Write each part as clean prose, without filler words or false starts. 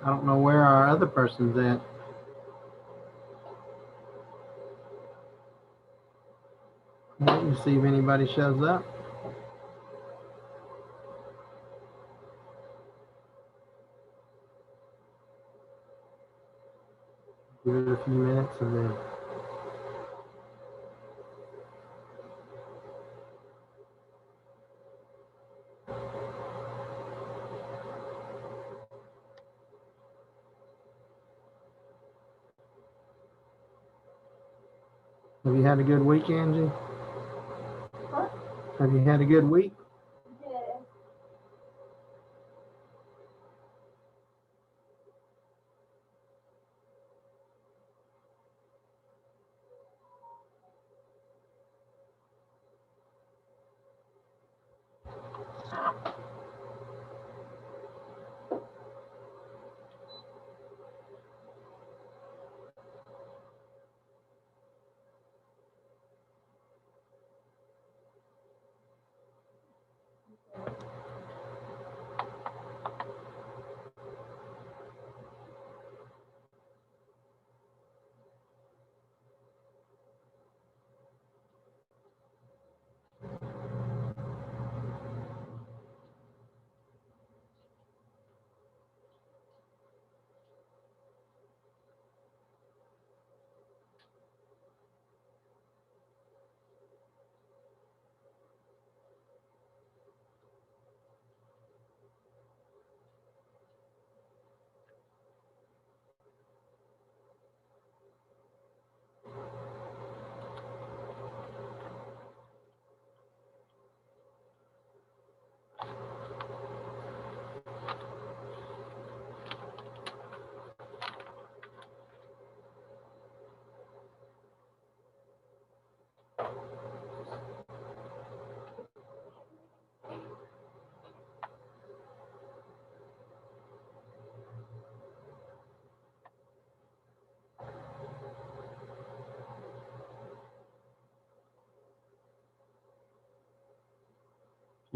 I don't know where our other person's at. Waiting to see if anybody shows up. Give it a few minutes and then. Have you had a good week, Angie? What? Have you had a good week? Yeah.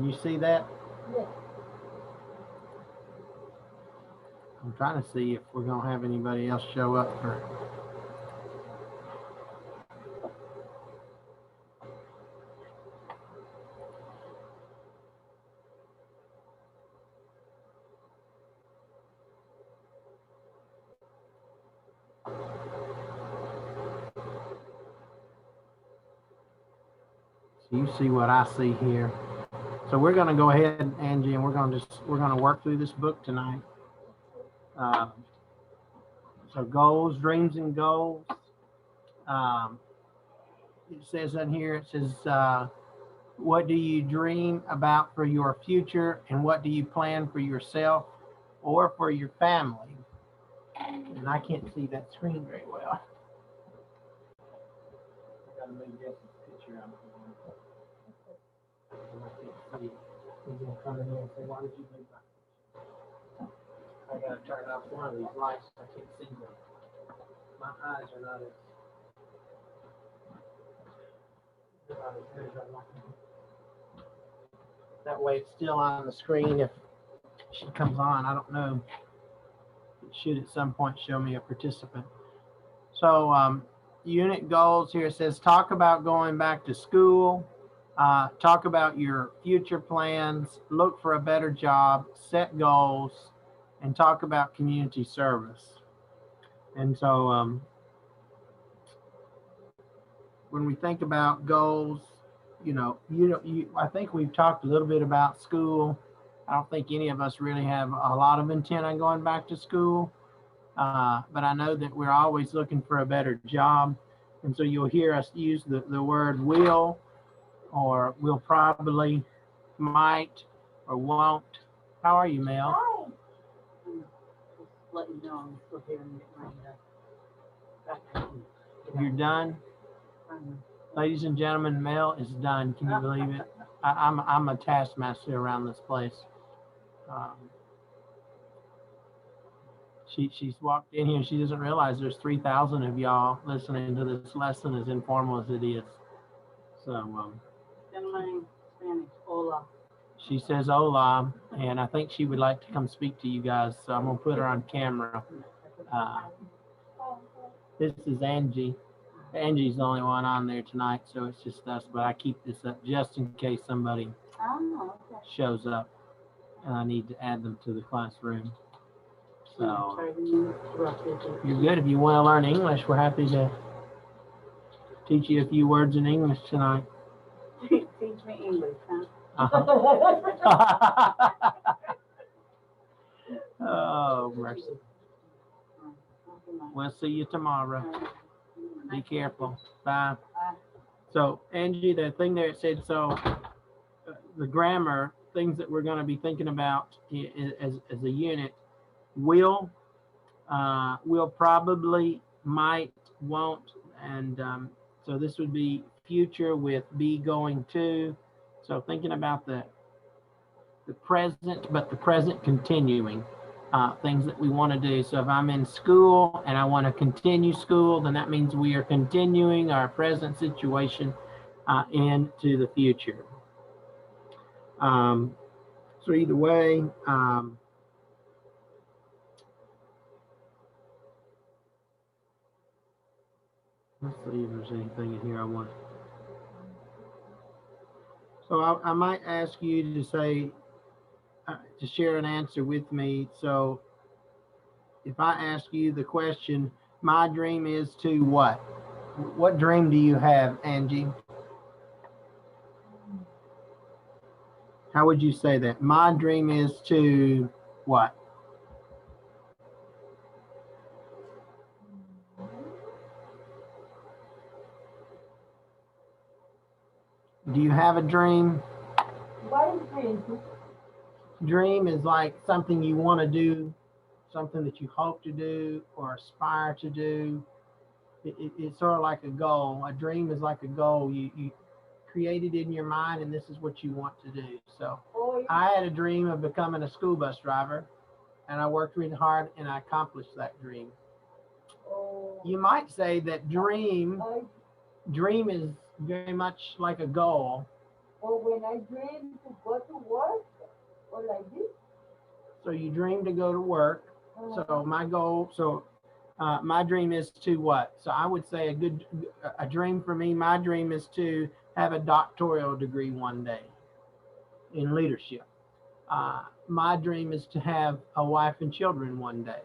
Can you see that? Yeah. I'm trying to see if we're gonna have anybody else show up for. So you see what I see here. So we're gonna go ahead, Angie, and we're gonna work through this book tonight. So goals, dreams, and goals. It says in here, it says, what do you dream about for your future, and what do you plan for yourself or for your family? And I can't see that screen very well. I gotta move Jesse's picture out. I can't see it. He's gonna come in here and say, why did you move my picture? I gotta turn off one of these lights. I can't see them. My eyes are not as good as I'd like them. That way it's still on the screen if she comes on. I don't know. It should at some point show me a participant. So unit goals here says talk about going back to school, talk about your future plans, look for a better job, set goals, and talk about community service. And so when we think about goals, I think we've talked a little bit about school. I don't think any of us really have a lot of intent on going back to school. But I know that we're always looking for a better job. And so you'll hear us use the word will, or will probably, might, or won't. How are you, Mel? Hi. Just let you know I'm still here and getting ready to. You're done? Ladies and gentlemen, Mel is done. Can you believe it? I'm a taskmaster around this place. She's walked in here. She doesn't realize there's 3,000 of y'all listening to this lesson, as informal as it is. So In Spanish, hola. she says hola, and I think she would like to come speak to you guys. So I'm gonna put her on camera. This is Angie. Angie's the only one on there tonight, so it's just us. But I keep this up just in case somebody Oh, okay. shows up and I need to add them to the classroom. So you're good. If you want to learn English, we're happy to teach you a few words in English tonight. Teach me English, huh? Oh, mercy. We'll see you tomorrow. Be careful. Bye. So, Angie, the thing there it said, so the grammar, things that we're going to be thinking about as a unit, will probably, might, won't, and so this would be future with be going to. So thinking about the present, but the present continuing, things that we want to do. So if I'm in school and I want to continue school, then that means we are continuing our present situation into the future. So either way, let's see if there's anything in here I want. So I might ask you to say, to share an answer with me. So if I ask you the question, my dream is to what? What dream do you have, Angie? How would you say that? My dream is to what? Do you have a dream? What is dream? Dream is like something you want to do, something that you hope to do or aspire to do. It's sort of like a goal. A dream is like a goal. You create it in your mind, and this is what you want to do. So I had a dream of becoming a school bus driver, and I worked really hard, and I accomplished that dream. You might say that dream is very much like a goal, Or when I dream to go to work, or like this. So you dream to go to work. So my goal, my dream is to what? So I would say a dream for me, my dream is to have a doctoral degree one day in leadership. My dream is to have a wife and children one day.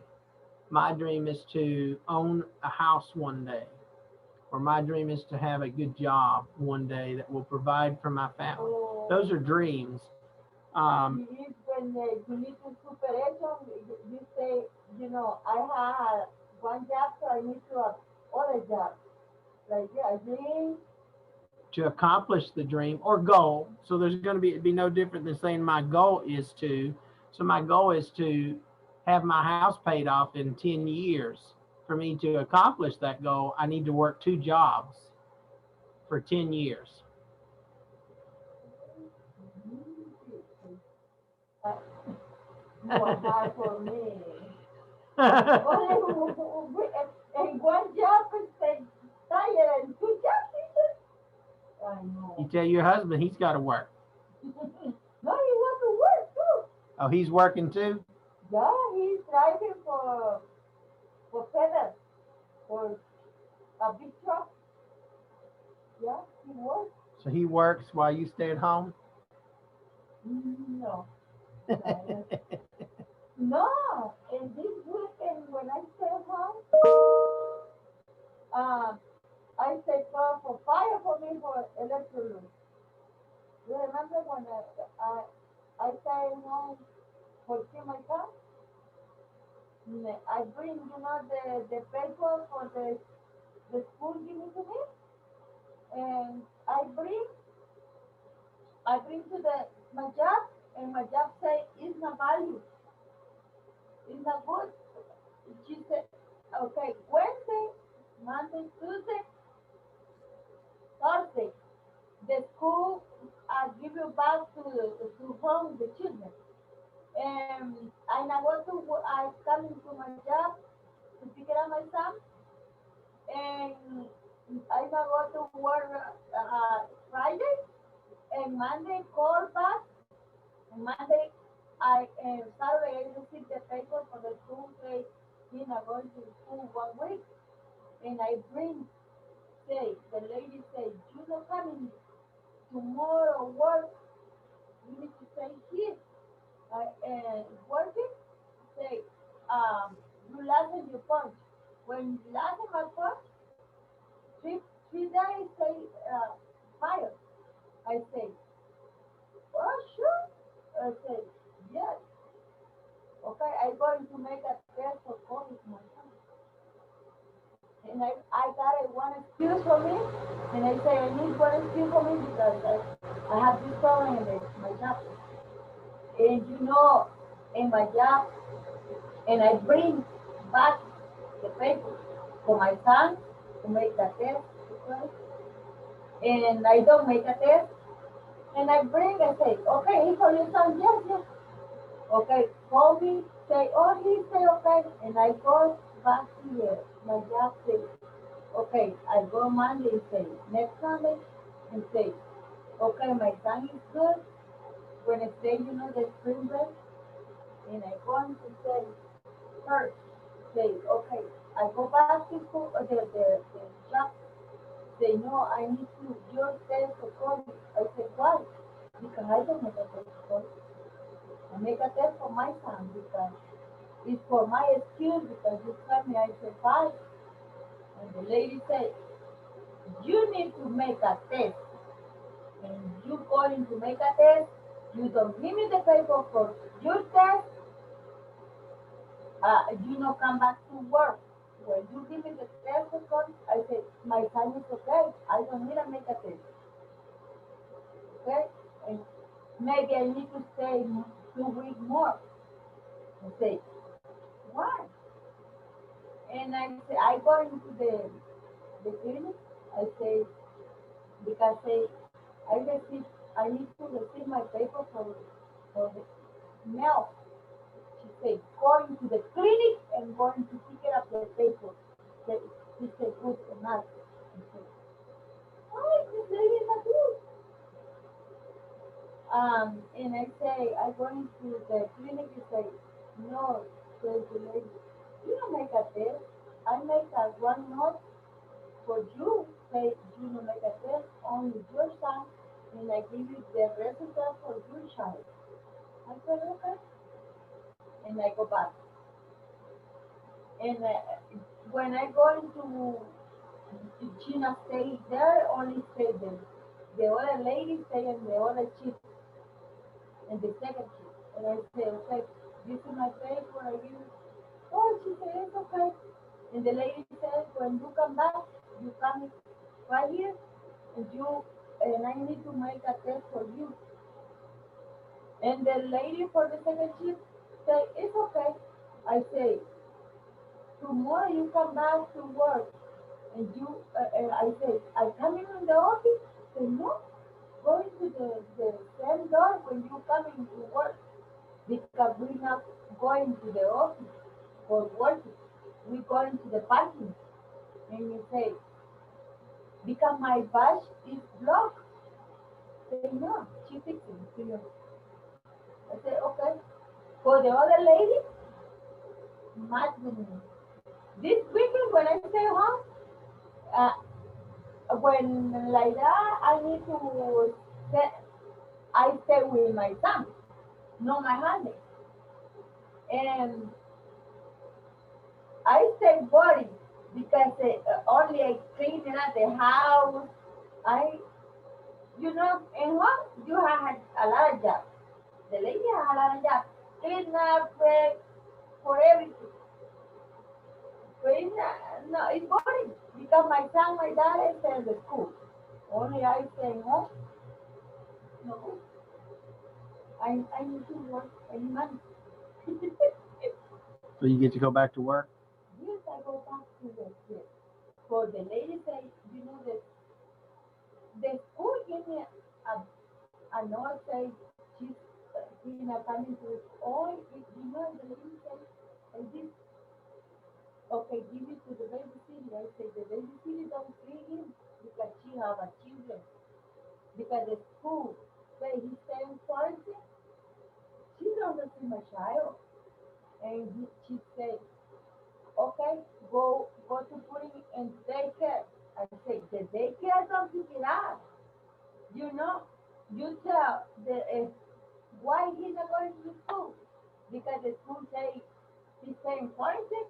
My dream is to own a house one day. Or my dream is to have a good job one day that will provide for my family. Those are dreams. It is when you need to superation, you say, I had one job, so I need to have other job. Like, yeah, I dream. To accomplish the dream or goal. So there's going to be no different than saying my goal is to. So my goal is to have my house paid off in 10 years. For me to accomplish that goal, I need to work 2 jobs for 10 years. Uh, you are hard for me. And one job is tired and 2 jobs. I know. You tell your husband he's got to work. No, he wants to work too. Oh, he's working too? Yeah, he's driving for FedEx, for a big truck. Yeah, he works. So he works while you stay at home? No. No. And this weekend when I stay home, I stay for fire for me for electric. You remember when I stay home for see my son? I bring, the paper for the school give me to me, and I bring to my job, and my job say it's not value, it's not good. She said, okay, Wednesday, Monday, Tuesday, Thursday, the school give you back to home the children. And I go I come to my job to pick up my son, and I go to work Friday, and Monday call back, and Monday Saturday I receive the paper for the school say he not going to school 1 week, and I bring say the lady say you not coming tomorrow work, you need to stay here working, say you last in your punch. When you last in my punch, three days say fire. I say, oh sure. I say, yes. Okay, I'm going to make a test for COVID myself. And I got one excuse for me, and I say I need one excuse for me because I have this problem in my job. And in my job, and I bring back the paper for my son to make the test, okay? And I don't make a test, and I bring and say, okay, for your son, yes, yes. Okay, call me, say, oh, he say okay, and I go back to my job, say, okay, I go Monday and say, next Monday, and say, okay, my son is good. When I say, the spring break, and I go and say, first, say, okay, I go back to school, the job, say, no, I need to just test for COVID. I say, why? Because I don't make a test for COVID. I make a test for my son because it's for my excuse because you tell me I survived. And the lady said, you need to make a test. And you going to make a test, you don't give me the paper for your test, you not come back to work. When you give me the test result, I say, my son is okay. I don't need to make a test. Okay? And maybe I need to stay 2 weeks more. I say, why? And I say, I go into the clinic. I say, because I need to receive my paper for the mail. She said, going to the clinic and going to pick up the paper. That she said, good or not. I said, why this lady not good? I say, I go into the clinic, you say, no, says the lady, you don't make a test. I make a one note for you. Say, you don't make a test, only your son, and I give you the result for your child. I said, okay. And I go back. And when I go into Gina stay there, only stay there. The other lady stay in the other shift, in the second shift. And I say, okay, this is my paper, I give you. Oh, she said, it's okay. And the lady said, when you come back, you come right here, and I need to make a test for you. And the lady for the second shift say, it's okay. I say, tomorrow you come back to work. And I say, I come in the office. Say, no, go into the same door when you come into work. Because we're not going to the office for working. We're going to the parking. And you say, because my badge is blocked. Say, no, she fixing it. I say, okay. For the other lady, mad with me. This weekend when I stay home, when like that, I need to stay, I stay with my son, not my husband. And I stay boring because only I cleaning up the house. I, in home, you have a lot of jobs. The lady has a lot of jobs. Clean up, for everything. But it's not, no, it's boring because my son, my daughter stay in the school. Only I stay home. No, I need to work any money. So you get to go back to work? Yes, I go back to the yes. So the lady say, that the school give me a note say she's coming to all. The lady say, this okay, give it to the babysitter. I say the babysitter don't see him because she have a children. Because the school say he stay in quarantine, she don't see my child. And she said, okay, go to put him in daycare. I say, the daycare don't pick it up. You know, you tell why he's not going to school. Because the school say he's staying quarantine.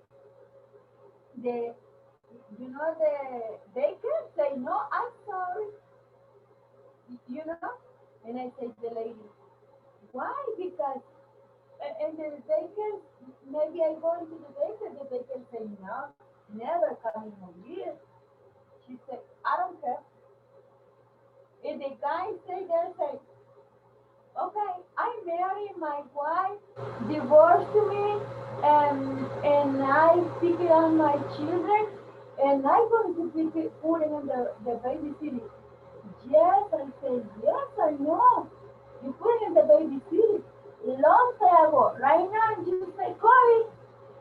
The, the daycare say, no, I'm sorry. You know? And I say to the lady, why? Because and the daycare, maybe I go into the daycare say, no, never coming over here. She said, I don't care. If the guy say there, say, okay, I married my wife, divorced to me, and I pick it on my children, and I'm going to put it in the babysitter. Yes, I say, yes, I know. You put it in the babysitter. Long time ago, right now, you say, Corey,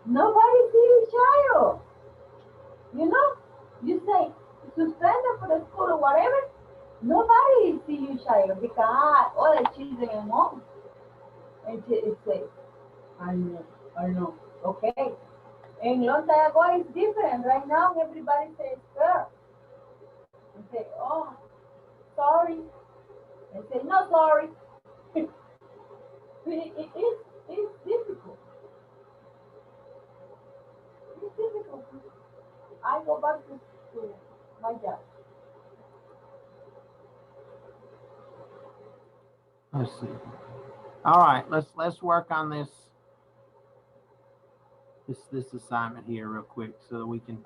nobody see your child. You know, you say, suspended for the school or whatever, nobody see your child because all the children at home. And it say, I know, okay. And long time ago, it's different. Right now, everybody says, girl. And say, oh, sorry. And say, no, sorry. It's difficult. It's difficult. I go back to my job. Let's see. All right, let's work on this assignment here real quick so that we can.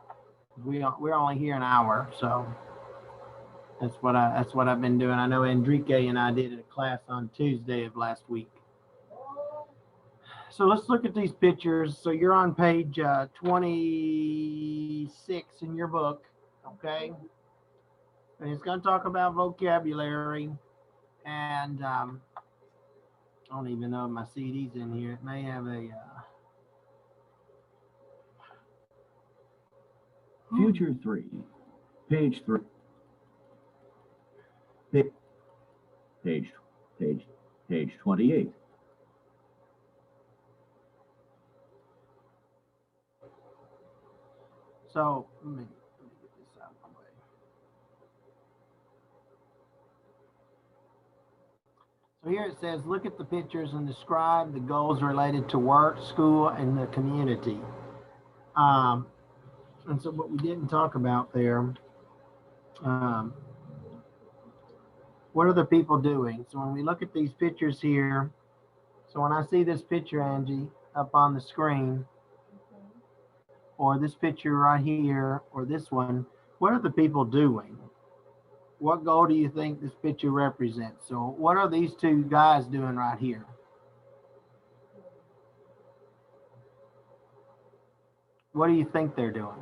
We're only here an hour, so that's what I've been doing. I know Enrique and I did a class on Tuesday of last week. So let's look at these pictures. So you're on page 26 in your book, okay? And it's going to talk about vocabulary, and I don't even know if my CD's in here. It may have a Future 3, page 3, page Page 28. So let me get this out of the way. So here it says, look at the pictures and describe the goals related to work, school, and the community. And so what we didn't talk about there, what are the people doing? So when we look at these pictures here, so when I see this picture, Angie, up on the screen, or this picture right here, or this one, what are the people doing? What goal do you think this picture represents? So what are these two guys doing right here? What do you think they're doing?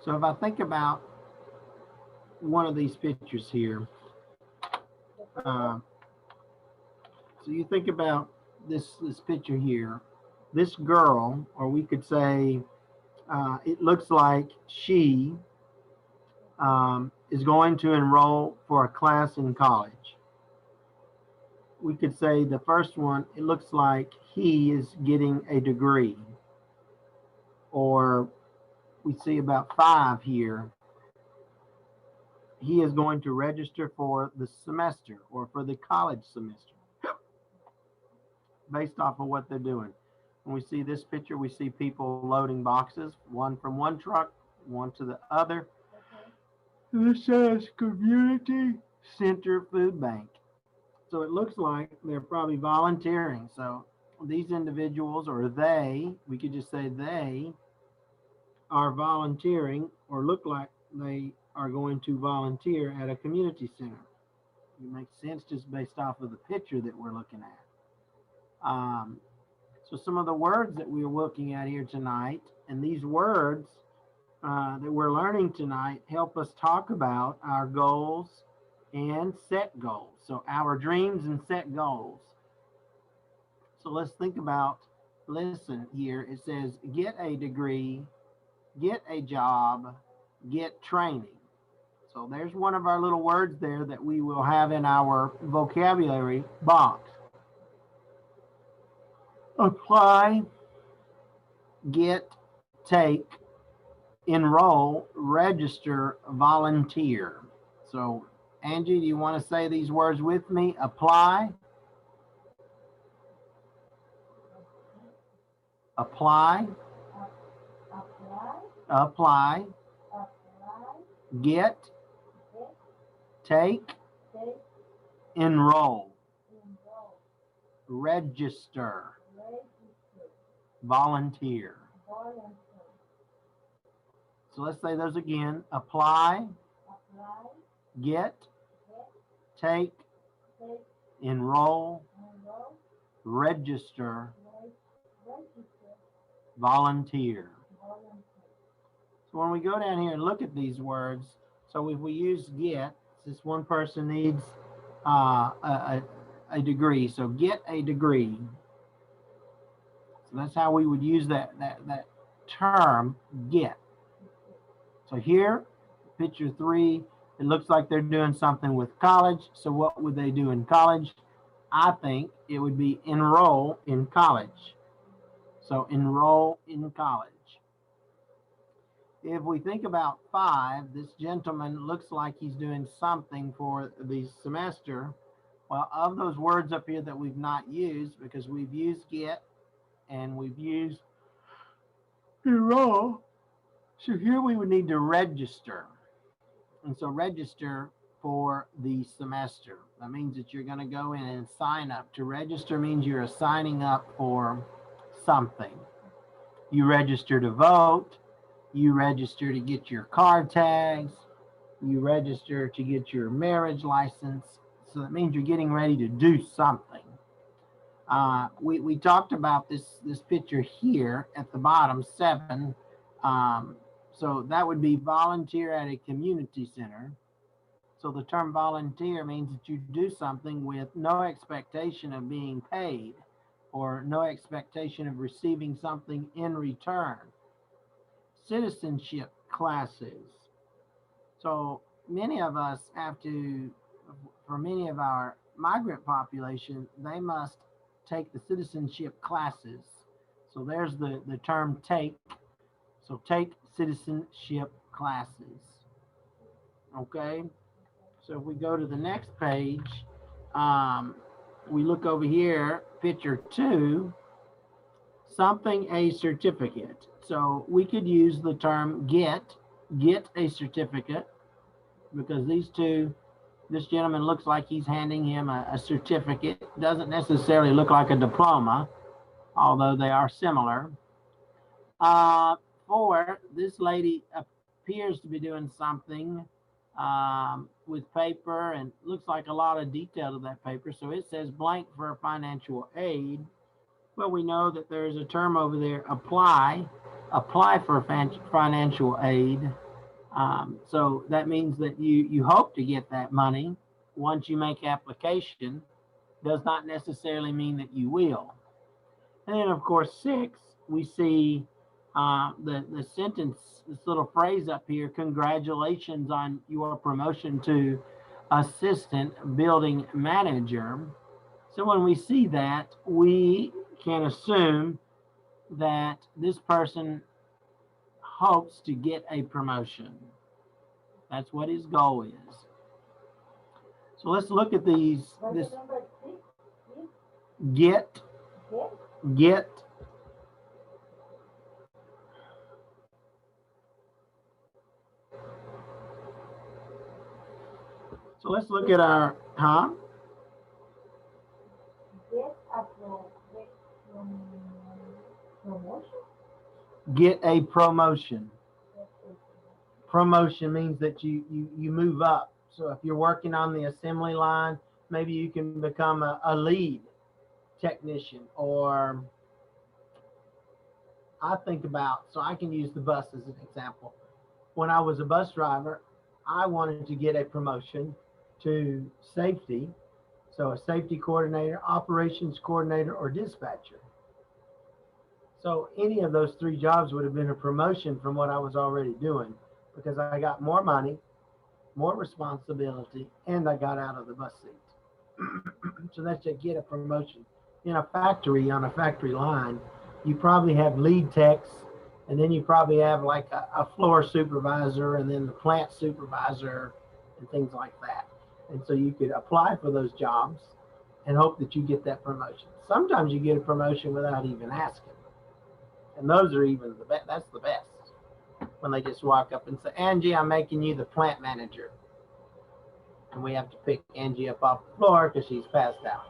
So if I think about one of these pictures here, so you think about this picture here, this girl, or we could say it looks like she is going to enroll for a class in college. We could say the first one, it looks like he is getting a degree. Or we see about 5 here. He is going to register for the semester or for the college semester based off of what they're doing. When we see this picture, we see people loading boxes, one from one truck, one to the other. This says Community Center Food Bank. So it looks like they're probably volunteering. So these individuals, or they, we could just say they are volunteering, or look like they are going to volunteer at a community center. It makes sense just based off of the picture that we're looking at. So some of the words that we're looking at here tonight, and these words that we're learning tonight help us talk about our goals and set goals. So our dreams and set goals. So let's think about, listen here, it says get a degree, get a job, get training. So there's one of our little words there that we will have in our vocabulary box. Apply, get, take, enroll, register, volunteer. So Angie, do you want to say these words with me? Apply, apply, apply, get, take, enroll, register, volunteer. So let's say those again. Apply, get, take, enroll, register, volunteer. So when we go down here and look at these words, so if we use get, this one person needs a degree. So get a degree. So that's how we would use that term, get. So here, picture 3, it looks like they're doing something with college. So what would they do in college? I think it would be enroll in college. So enroll in college. If we think about 5, this gentleman looks like he's doing something for the semester. Well, of those words up here that we've not used, because we've used get and we've used enroll, so here we would need to register. And so register for the semester. That means that you're going to go in and sign up. To register means you're signing up for something. You register to vote. You register to get your car tags. You register to get your marriage license. So that means you're getting ready to do something. We talked about this picture here at the bottom, 7. So that would be volunteer at a community center. So the term volunteer means that you do something with no expectation of being paid or no expectation of receiving something in return. Citizenship classes. So many of us have to, for many of our migrant population, they must take the citizenship classes. So there's the term take. So take citizenship classes. Okay. So if we go to the next page, we look over here, picture 2, something a certificate. So we could use the term get a certificate, because this gentleman looks like he's handing him a certificate. Doesn't necessarily look like a diploma, although they are similar. 4, this lady appears to be doing something with paper, and looks like a lot of detail to that paper. So it says blank for financial aid. Well, we know that there's a term over there, apply for financial aid. So that means that you hope to get that money once you make application. Does not necessarily mean that you will. And then of course 6, we see the sentence, this little phrase up here, congratulations on your promotion to assistant building manager. So when we see that, we can assume that this person hopes to get a promotion. That's what his goal is. So let's look at these. This get. So let's look at our, Get a promotion. Promotion means that you move up. So if you're working on the assembly line, maybe you can become a lead technician. Or I think about, so I can use the bus as an example. When I was a bus driver, I wanted to get a promotion to safety. So a safety coordinator, operations coordinator, or dispatcher. So any of those 3 jobs would have been a promotion from what I was already doing, because I got more money, more responsibility, and I got out of the bus seat. So that's to get a promotion. In a factory, on a factory line, you probably have lead techs, and then you probably have like a floor supervisor, and then the plant supervisor, and things like that. And so you could apply for those jobs and hope that you get that promotion. Sometimes you get a promotion without even asking. And those are even the best. That's the best. When they just walk up and say, Angie, I'm making you the plant manager. And we have to pick Angie up off the floor because she's passed out.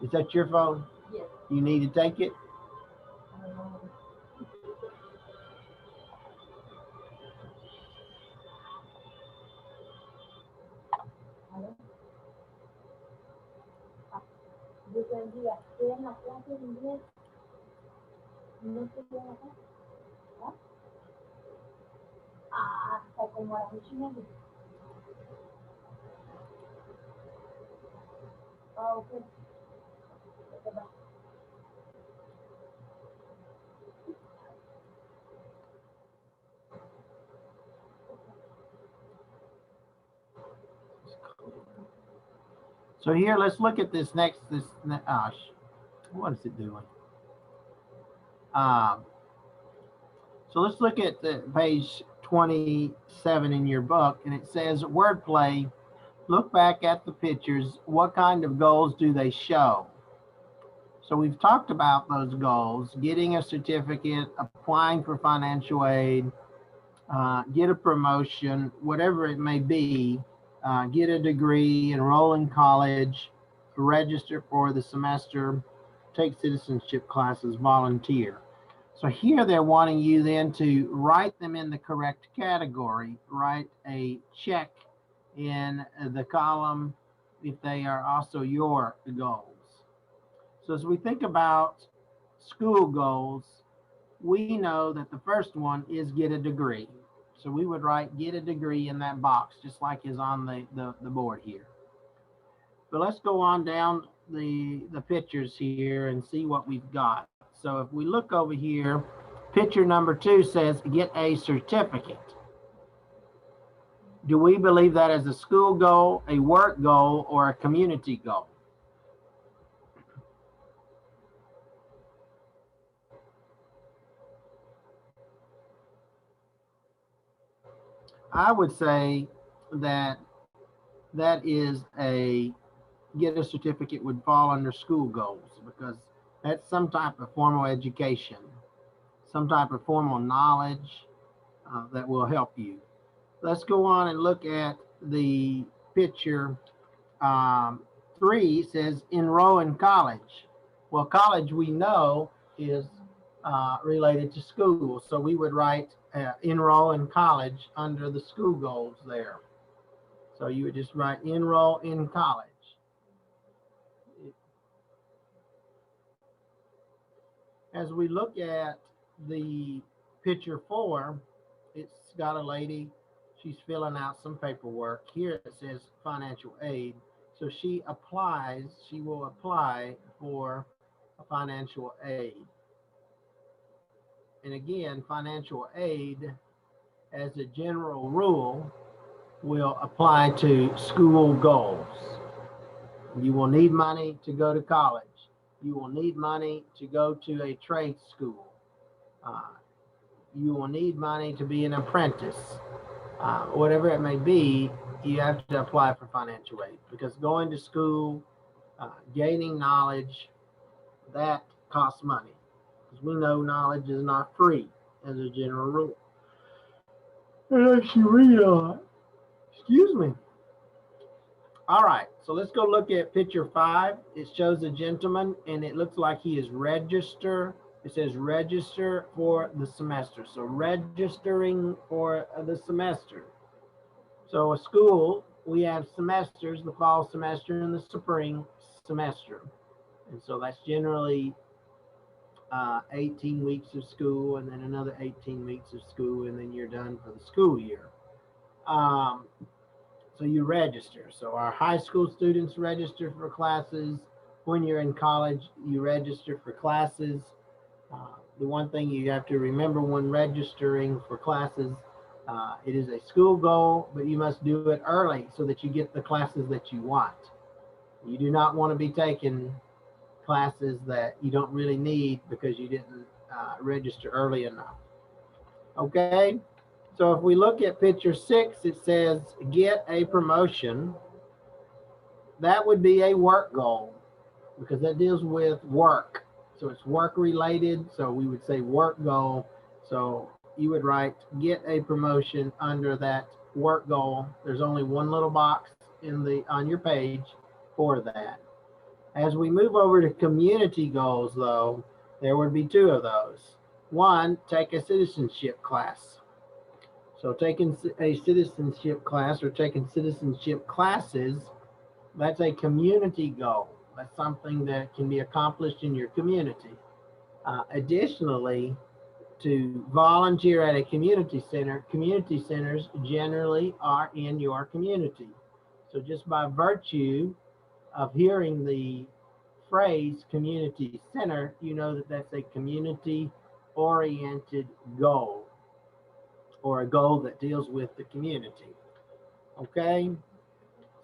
Is that your phone? Yes. You need to take it? Estoy en la clase de inglés. No estoy acá. Hasta como a las 8:30. Ok. So here, let's look at this next, what is it doing? So let's look at the page 27 in your book, and it says wordplay. Look back at the pictures. What kind of goals do they show? So we've talked about those goals: getting a certificate, applying for financial aid, get a promotion, whatever it may be, get a degree, enroll in college, register for the semester, take citizenship classes, volunteer. So here they're wanting you then to write them in the correct category, write a check in the column if they are also your goals. So as we think about school goals, we know that the first one is get a degree. So we would write get a degree in that box, just like is on the board here. But let's go on down the pictures here and see what we've got. So if we look over here, picture number 2 says get a certificate. Do we believe that as a school goal, a work goal, or a community goal? I would say that that is a get a certificate would fall under school goals because that's some type of formal education, some type of formal knowledge that will help you. Let's go on and look at the picture. um, 3 says enroll in college. Well, college we know is related to school, so we would write enroll in college under the school goals there. So you would just write enroll in college. As we look at the picture 4, it's got a lady, she's filling out some paperwork. Here it says financial aid. So she will apply for a financial aid. And again, financial aid, as a general rule, will apply to school goals. You will need money to go to college. You will need money to go to a trade school. Uh, you will need money to be an apprentice. Whatever it may be, you have to apply for financial aid because going to school, gaining knowledge, that costs money. Because we know knowledge is not free as a general rule. Unless you read on it. Excuse me. All right, so let's go look at picture 5. It shows a gentleman and it looks like he is register. It says register for the semester. So registering for the semester. So a school, we have semesters, the fall semester and the spring semester. And so that's generally 18 weeks of school and then another 18 weeks of school and then you're done for the school year. Um, so you register. So our high school students register for classes. When you're in college, you register for classes. The one thing you have to remember when registering for classes, it is a school goal, but you must do it early so that you get the classes that you want. You do not want to be taking classes that you don't really need because you didn't register early enough. Okay, so if we look at picture 6, it says get a promotion. That would be a work goal because that deals with work. So it's work related. So we would say work goal. So you would write get a promotion under that work goal. There's only one little box on your page for that. As we move over to community goals though, there would be 2 of those. One, take a citizenship class. So taking a citizenship class or taking citizenship classes, that's a community goal. That's something that can be accomplished in your community. Additionally, to volunteer at a community centers generally are in your community. So just by virtue of hearing the phrase community center, you know that that's a community oriented goal or a goal that deals with the community. Okay,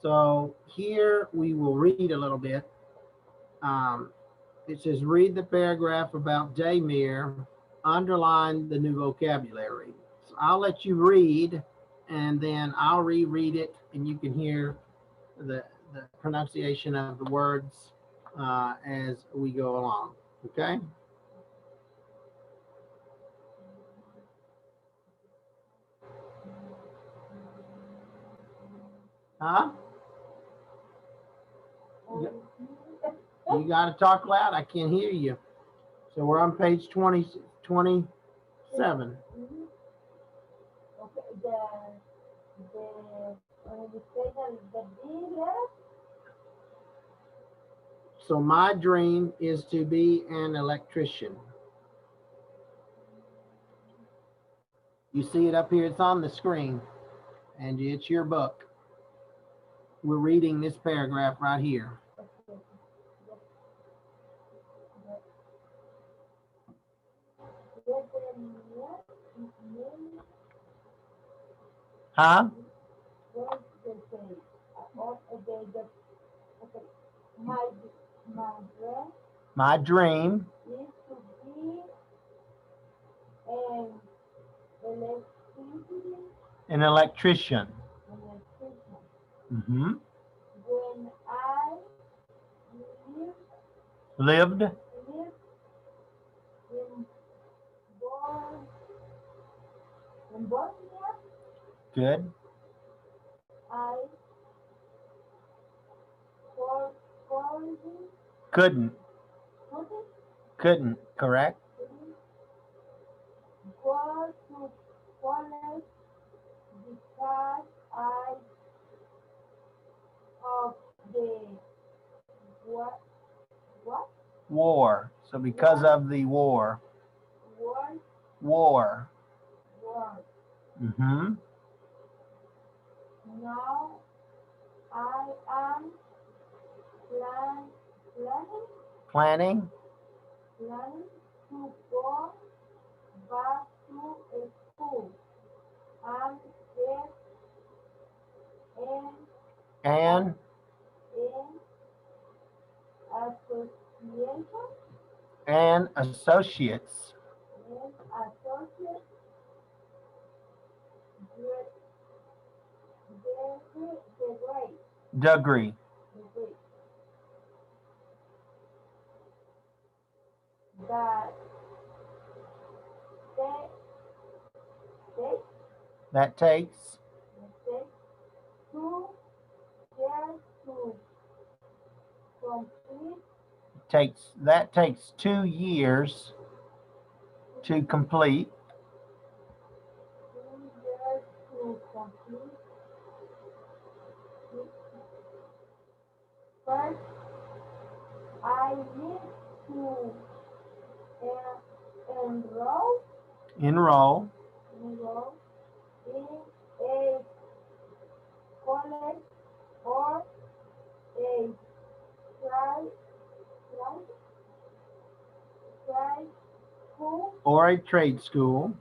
so here we will read a little bit. It says read the paragraph about Daymere, underline the new vocabulary. So I'll let you read and then I'll reread it and you can hear the pronunciation of the words as we go along. Okay. Huh? You got to talk loud. I can't hear you. So we're on page 27. Okay, the when you say the B letter, So my dream is to be an electrician. You see it up here, it's on the screen, and it's your book. We're reading this paragraph right here. Okay. Huh? What's the day? What a day that, okay. My dream My dream is to be an electricity an electrician. electrician. Mm-hmm. When I Lived live in Bor- in Bosnia, good. I for Couldn't. couldn't Couldn't. Correct. go to college because I of the what what War. So because of the war. war War. war. Mm-hmm. Now I am plan, planning Planning. planning to go back to school and get And an association and associates. an associate degree Degree. degree that they take That takes 2 years to complete takes 2 years to complete. 2 years to complete. First, I need to enroll Enroll enroll in a college or a tri tri tri school or a trade school.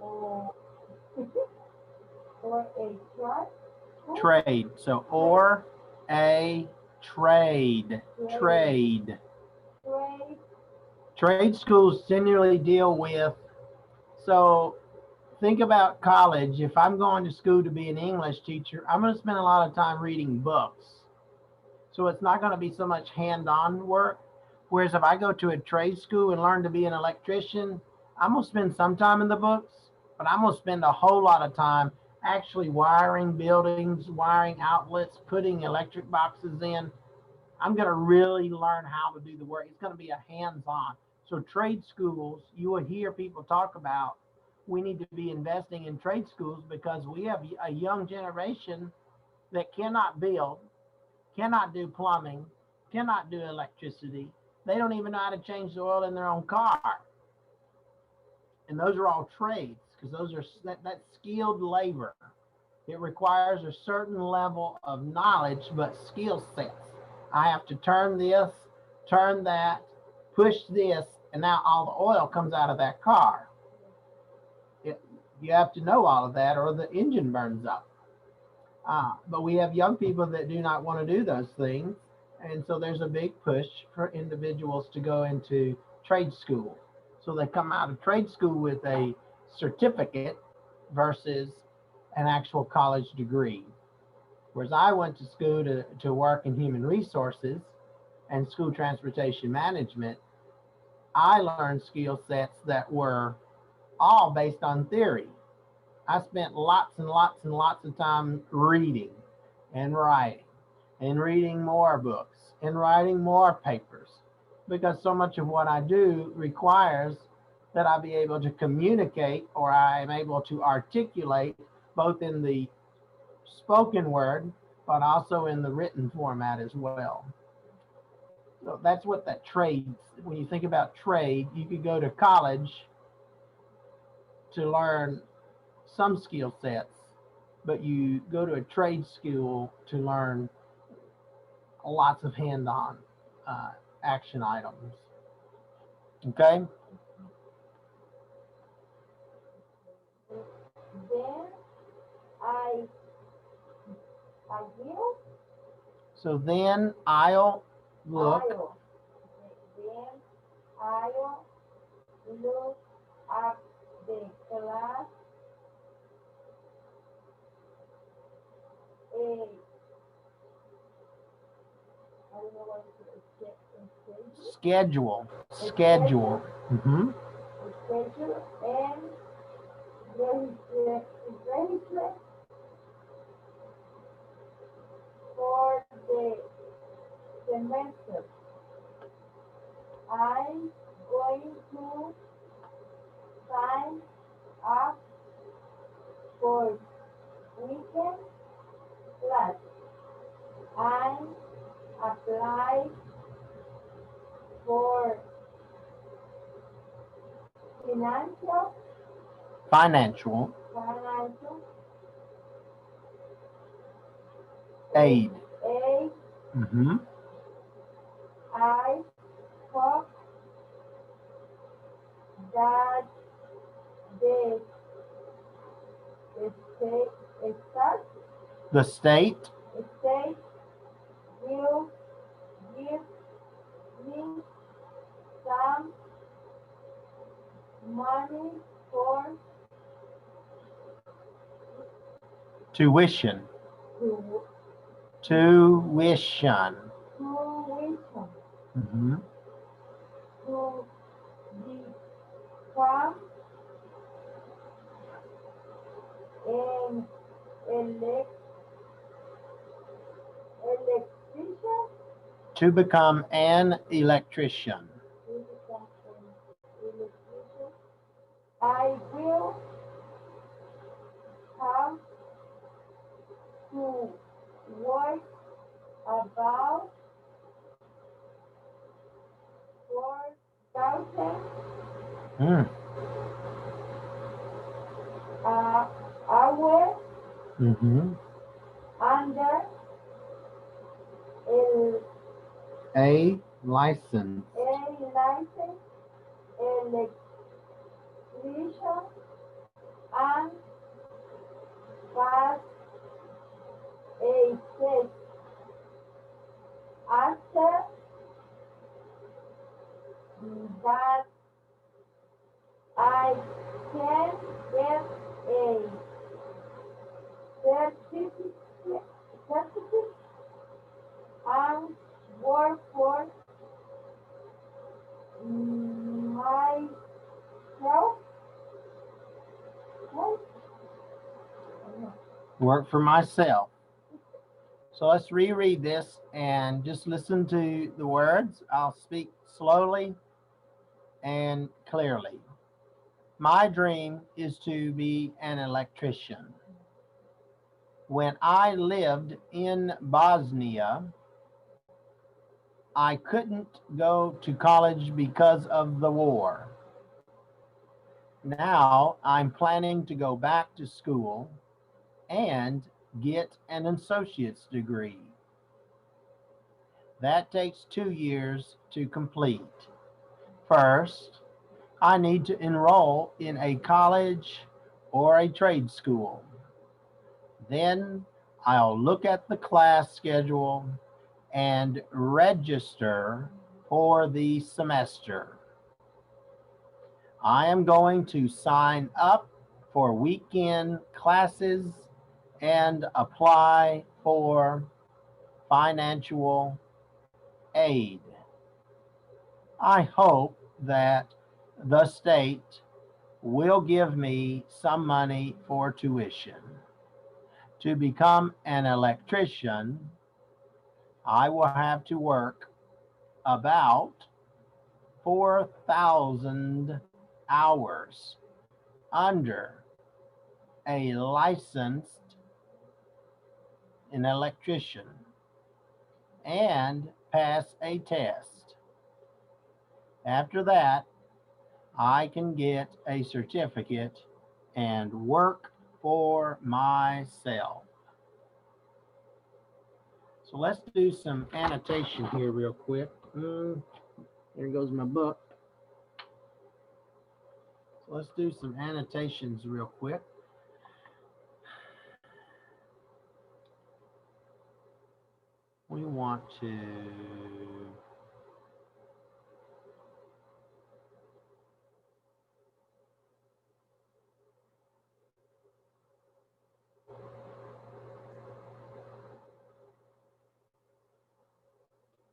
or or a tri school Trade. So or a trade. Trade. trade Trade schools generally deal with, so think about college. If I'm going to school to be an English teacher, I'm going to spend a lot of time reading books. So it's not going to be so much hand-on work. Whereas if I go to a trade school and learn to be an electrician, I'm going to spend some time in the books, but I'm going to spend a whole lot of time actually wiring buildings, wiring outlets, putting electric boxes in. I'm going to really learn how to do the work. It's going to be a hands-on. So trade schools, you will hear people talk about, we need to be investing in trade schools because we have a young generation that cannot build, cannot do plumbing, cannot do electricity. They don't even know how to change the oil in their own car. And those are all trades because those are that's skilled labor. It requires a certain level of knowledge, but skill sets. I have to turn this, turn that, push this, and now all the oil comes out of that car. You have to know all of that or the engine burns up. But we have young people that do not want to do those things. And so there's a big push for individuals to go into trade school. So they come out of trade school with a certificate versus an actual college degree. Whereas I went to school to work in human resources and school transportation management, I learned skill sets that were all based on theory. I spent lots and lots and lots of time reading and writing and reading more books and writing more papers because so much of what I do requires that I be able to communicate or I am able to articulate both in the spoken word, but also in the written word. but also in the written format as well. So that's what that trade, when you think about trade, you could go to college to learn some skill sets, but you go to a trade school to learn lots of hand-on action items. Okay? Then I will. So then I'll look. Then I'll look at the class. I don't know what it is. Schedule. Schedule. Mm-hmm. Schedule and register for the semester. I'm going to sign up for weekend class. I'm apply for Financial financial aid. aid. Mm-hmm. I hope that the The state state will give me some money for tuition. tu- Tuition. tuition Mm-hmm. to become an electrician. To become an electrician. To become an electrician. I will have to work about 4,000 Mm. hours Mm-hmm. under a A license. licensed electrician and pass a test. After that, I can get a certificate and work for myself. Work for myself. So let's reread this and just listen to the words. I'll speak slowly and clearly. My dream is to be an electrician. When I lived in Bosnia, I couldn't go to college because of the war. Now I'm planning to go back to school and get an associate's degree. That takes 2 years to complete. First, I need to enroll in a college or a trade school. Then I'll look at the class schedule and register for the semester. I am going to sign up for weekend classes and apply for financial aid. I hope that the state will give me some money for tuition. To become an electrician, I will have to work about 4,000 hours under a licensed an electrician and pass a test. After that, I can get a certificate and work for myself. So let's do some annotation here real quick. There goes my book. So let's do some annotations real quick. We want to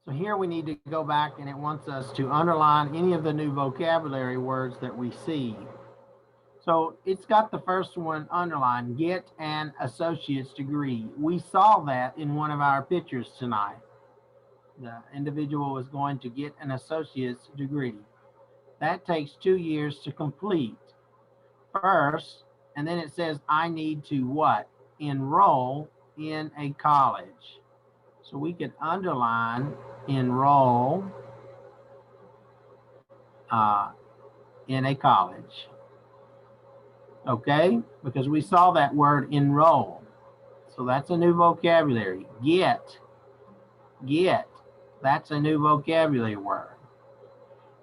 So here we need to go back, and it wants us to underline any of the new vocabulary words that we see. So it's got the first one underlined, get an associate's degree. We saw that in one of our pictures tonight. The individual was going to get an associate's degree. That takes 2 years to complete. First, and then it says I need to what? Enroll in a college. So we could underline enroll in a college. Okay, because we saw that word enroll. So that's a new vocabulary. Get, that's a new vocabulary word.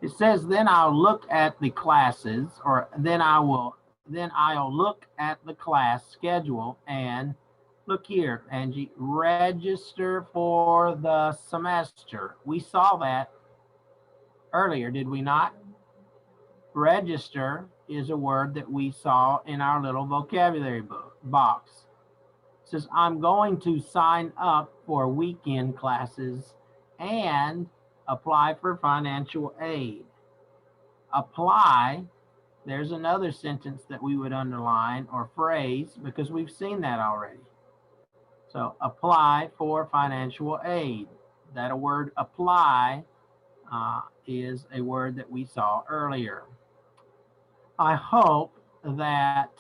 It says then I'll look at the classes, or then I'll look at the class schedule and look here, Angie, register for the semester. We saw that earlier, did we not? Register is a word that we saw in our little vocabulary box. It says, I'm going to sign up for weekend classes and apply for financial aid. Apply, there's another sentence that we would underline or phrase because we've seen that already. So apply for financial aid. That a word apply is a word that we saw earlier. I hope that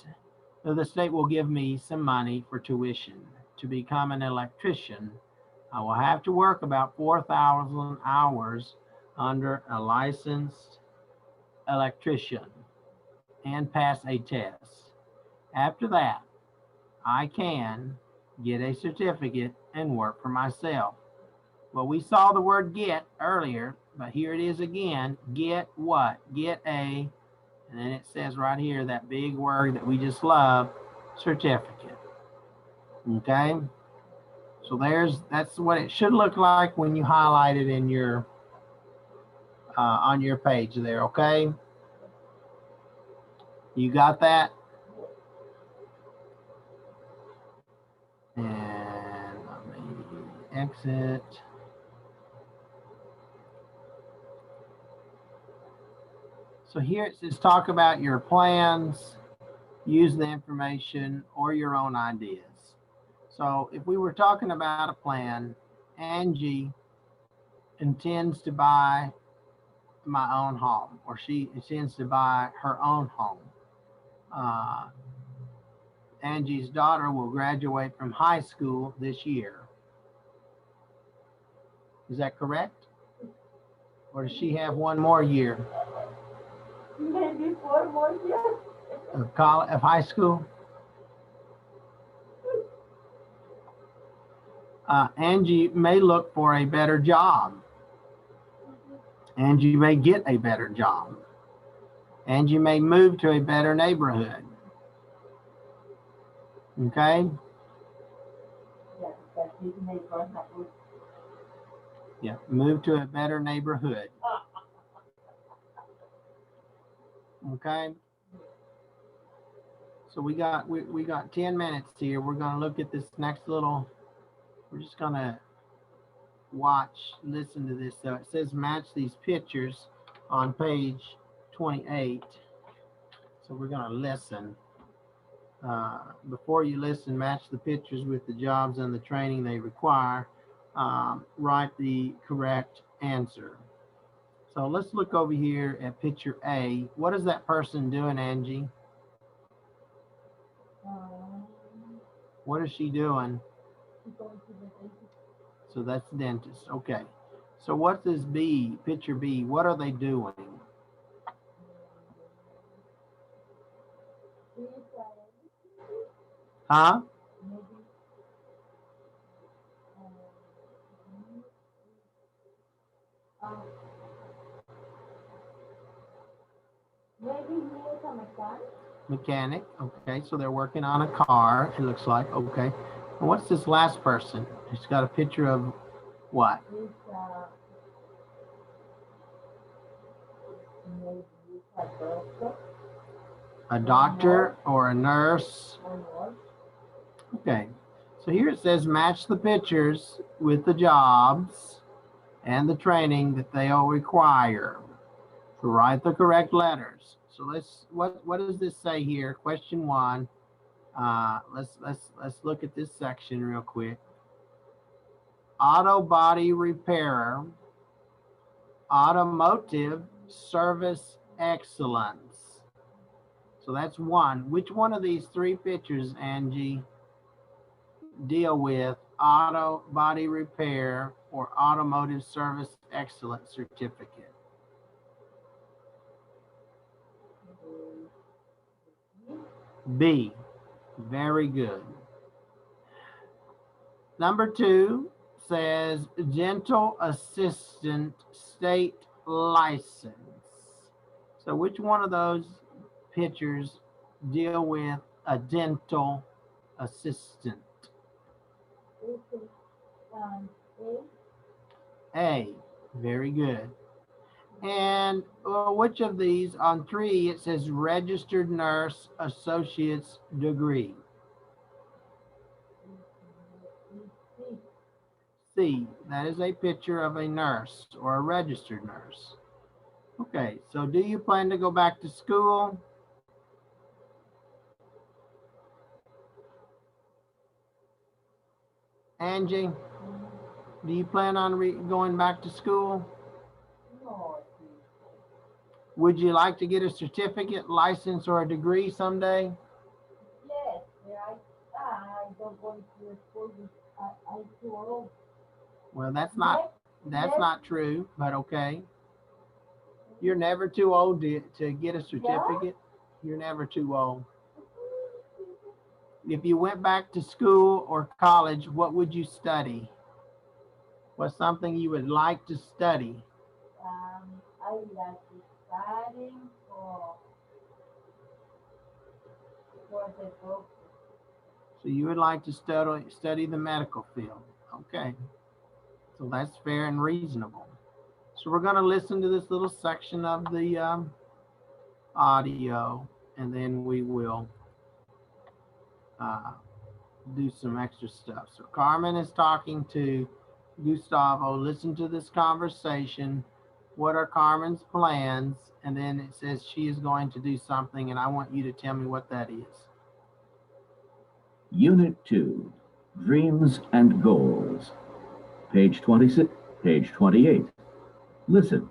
the state will give me some money for tuition. To become an electrician, I will have to work about 4,000 hours under a licensed electrician and pass a test. After that, I can get a certificate and work for myself. Well, we saw the word get earlier, but here it is again. Get what? Get a, and then it says right here, that big word that we just love, certificate. Okay? So that's what it should look like when you highlight it in your, on your page there, okay? You got that? And let me exit. So here it says talk about your plans, use the information or your own ideas. So if we were talking about a plan, Angie intends to buy my own home, or she intends to buy her own home. Angie's daughter will graduate from high school this year. Is that correct? Or does she have one more year? Maybe 4 more years. Of high school? Angie may look for a better job. Angie may get a better job. Angie may move to a better neighborhood. Okay? Yeah, move to a better neighborhood. Okay? So we got 10 minutes here. We're going to look at this next little, we're just going to listen to this. So it says match these pictures on page 28. So we're going to listen. Before you listen, match the pictures with the jobs and the training they require. Write the correct answer. So let's look over here at picture A. What is that person doing, Angie? What is she doing? She's going to the dentist. So that's dentist. Okay. So what's this B, picture B? What are they doing? She's Huh? maybe um, maybe he is a mechanic. Mechanic. Okay. So they're working on a car, it looks like. Okay. And what's this last person? It's got a picture of what? He's maybe he's a doctor A doctor or a nurse? or nurse. Okay. So here it says match the pictures with the jobs and the training that they all require. So write the correct letters. So what does this say here? Question 1. Let's look at this section real quick. Auto body repairer, automotive service excellence. So that's 1. Which one of these 3 pictures, Angie, deal with auto body repair or automotive service excellence certificate? B. Very good. Number 2 says dental assistant state license. So which one of those pictures deal with a dental assistant? It's A. Very good. And which of these on 3 it says registered nurse associate's degree? C. That is a picture of a nurse or a registered nurse. Okay, so do you plan to go back to school? Angie, do you plan on going back to school? no. Would you like to get a certificate, license, or a degree someday? Yes, I don't go to school. I'm too old. Well, that's Yes, not true, but okay. You're never too old to get a certificate. You're never too old. If you went back to school or college, what would you study? What's something you would like to study? I like to study for the book. So you would like to study the medical field. Okay. So that's fair and reasonable. So we're going to listen to this little section of the audio, and then we will uh, do some extra stuff. So Carmen is talking to Gustavo. Listen to this conversation. What are Carmen's plans? And then it says she is going to do something, and I want you to tell me what that is. Unit 2, Dreams and Goals. Page 26, page 28. Listen.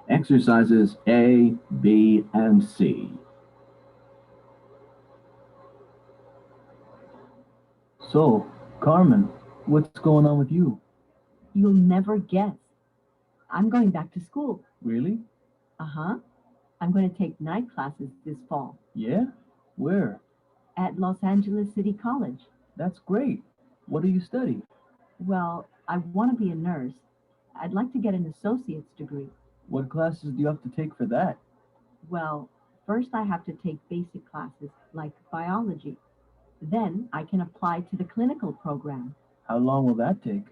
Exercises A, B, and C. So, Carmen, what's going on with you? You'll never guess. I'm going back to school. Really? Uh-huh. I'm going to take night classes this fall Yeah? Where? at Los Angeles City College. That's great. What do you study? Well, I want to be a nurse. I'd like to get an associate's degree. What classes do you have to take for that? Well, first I have to take basic classes like biology. Then I can apply to the clinical program. How long will that take?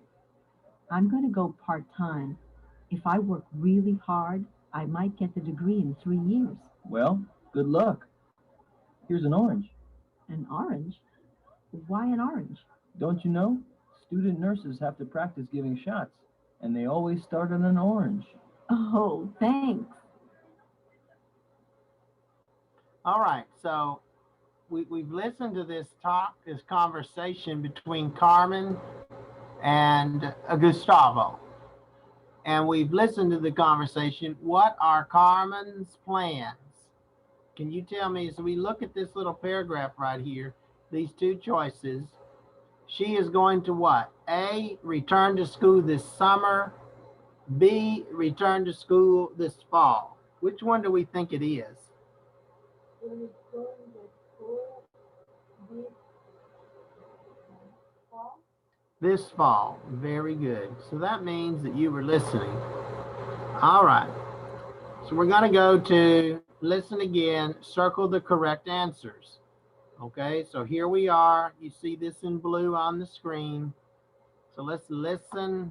I'm going to go part-time. If I work really hard, I might get the degree in 3 years. Well, good luck. Here's an orange. An orange? Why an orange? Don't you know? Student nurses have to practice giving shots, and they always start on an orange. Oh, thanks. All right, so we've listened to this conversation between Carmen and Gustavo. And we've listened to the conversation. What are Carmen's plans? Can you tell me, as we look at this little paragraph right here, these 2 choices, she is going to what? A, return to school this summer. B, return to school this fall. Which one do we think it is? Return to school this fall. This fall. Very good. So that means that you were listening. All right. So we're going to go to listen again, circle the correct answers. Okay, so here we are. You see this in blue on the screen. So let's listen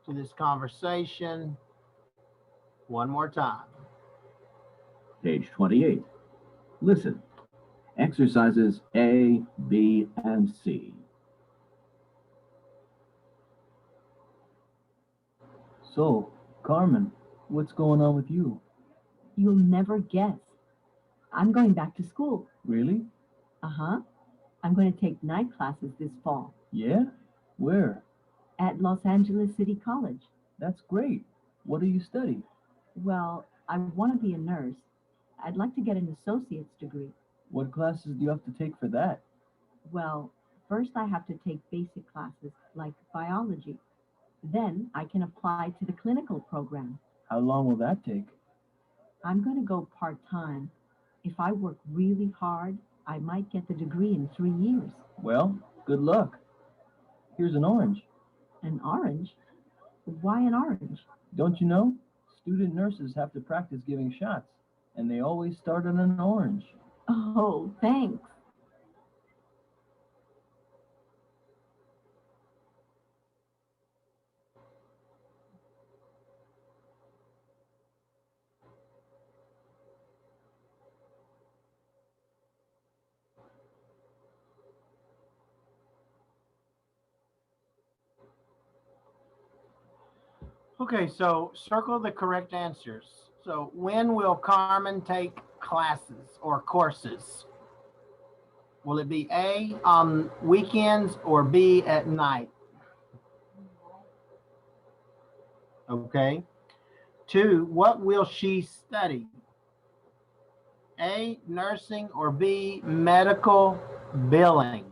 to this conversation one more time. Page 28. Listen. Exercises A, B, and C. So, Carmen, what's going on with you? You'll never guess. I'm going back to school. Really? Uh-huh. I'm going to take night classes this fall Yeah? Where? at Los Angeles City College. That's great. What do you study? Well, I want to be a nurse. I'd like to get an associate's degree. What classes do you have to take for that? Well, first I have to take basic classes like biology. Then I can apply to the clinical program. How long will that take? I'm going to go part-time. If I work really hard, I might get the degree in 3 years. Well, good luck. Here's an orange. An orange? Why an orange? Don't you know? Student nurses have to practice giving shots, and they always start on an orange. Oh, thanks. Okay, so circle the correct answers. So when will Carmen take classes or courses? Will it be A, on weekends, or B, at night? Okay. 2, what will she study? A, nursing, or B, medical billing?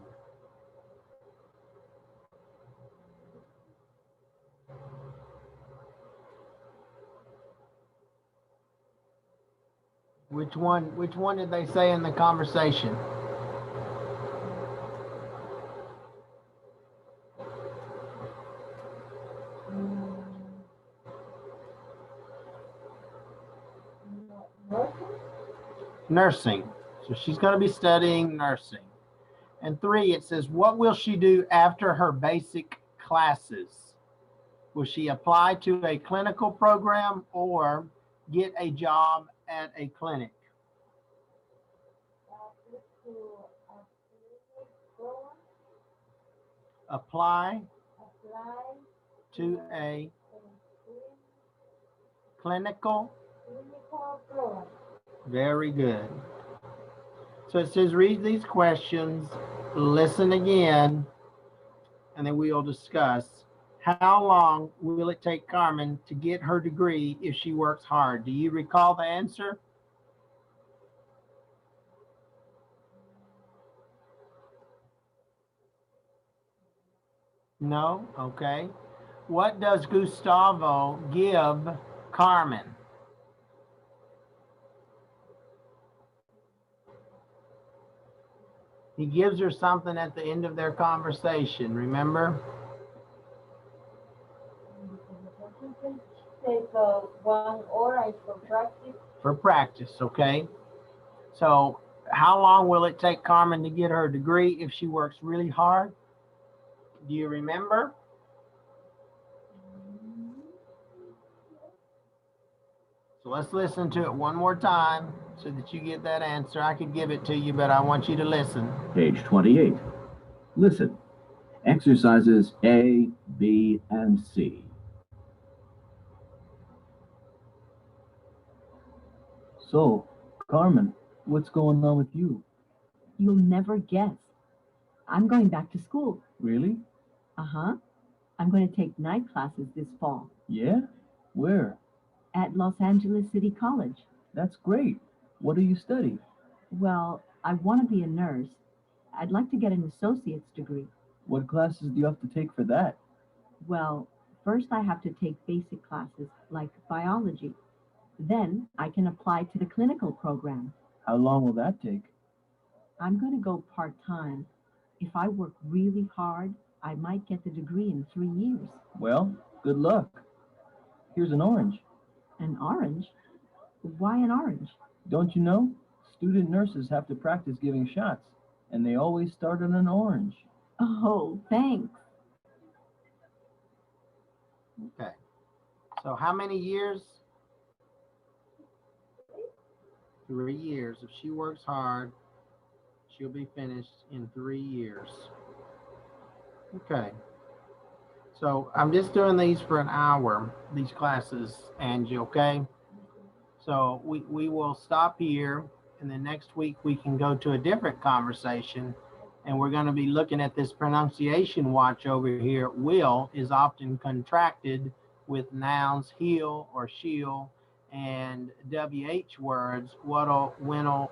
Which one did they say in the conversation? Nursing. So she's going to be studying nursing. And 3, it says, what will she do after her basic classes? Will she apply to a clinical program or get a job at a clinic? Apply to a clinical. Very good. So it says read these questions, listen again, and then we'll discuss. How long will it take Carmen to get her degree if she works hard? Do you recall the answer? No? Okay. What does Gustavo give Carmen? He gives her something at the end of their conversation, remember? Take 1 orange for practice. For practice, okay? So how long will it take Carmen to get her degree if she works really hard? Do you remember? So let's listen to it one more time so that you get that answer. I could give it to you, but I want you to listen. Page 28. Listen. Exercises A, B, and C. So, Carmen, what's going on with you? You'll never guess. I'm going back to school. Really? Uh-huh. I'm going to take night classes this fall Yeah? Where? at Los Angeles City College. That's great. What do you study? Well, I want to be a nurse. I'd like to get an associate's degree. What classes do you have to take for that? Well, first I have to take basic classes like biology. Then I can apply to the clinical program. How long will that take? I'm going to go part-time. If I work really hard, I might get the degree in 3 years. Well, good luck. Here's an orange. An orange? Why an orange? Don't you know? Student nurses have to practice giving shots, and they always start on an orange. Oh, thanks. Okay. So how many years? 3 years. If she works hard, she'll be finished in 3 years. Okay. So I'm just doing these for an hour, these classes, Angie, okay? So we will stop here, and then next week we can go to a different conversation, and we're going to be looking at this pronunciation watch over here. Will is often contracted with nouns he'll or she'll, and WH words, what'll, when'll,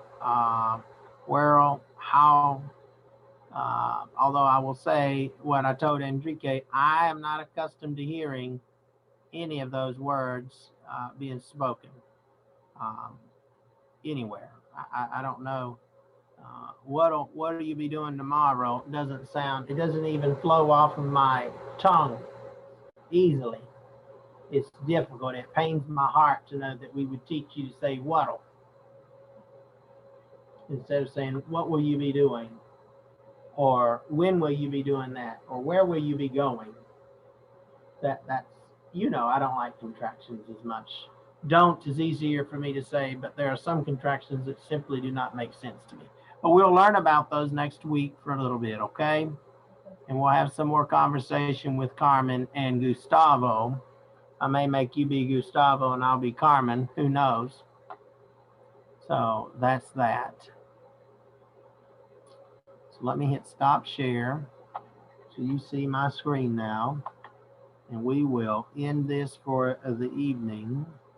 where'll, how. Although I will say what I told Enrique, I am not accustomed to hearing any of those words being spoken anywhere. I don't know. What'll you be doing tomorrow? It doesn't even flow off of my tongue easily. It's difficult. It pains my heart to know that we would teach you to say what'll instead of saying what will you be doing, or when will you be doing that, or where will you be going. That's I don't like contractions as much. Don't is easier for me to say, but there are some contractions that simply do not make sense to me. But we'll learn about those next week for a little bit, okay? And we'll have some more conversation with Carmen and Gustavo. I may make you be Gustavo and I'll be Carmen, who knows? So that's that. So let me hit stop share so you see my screen now, and we will end this for the evening.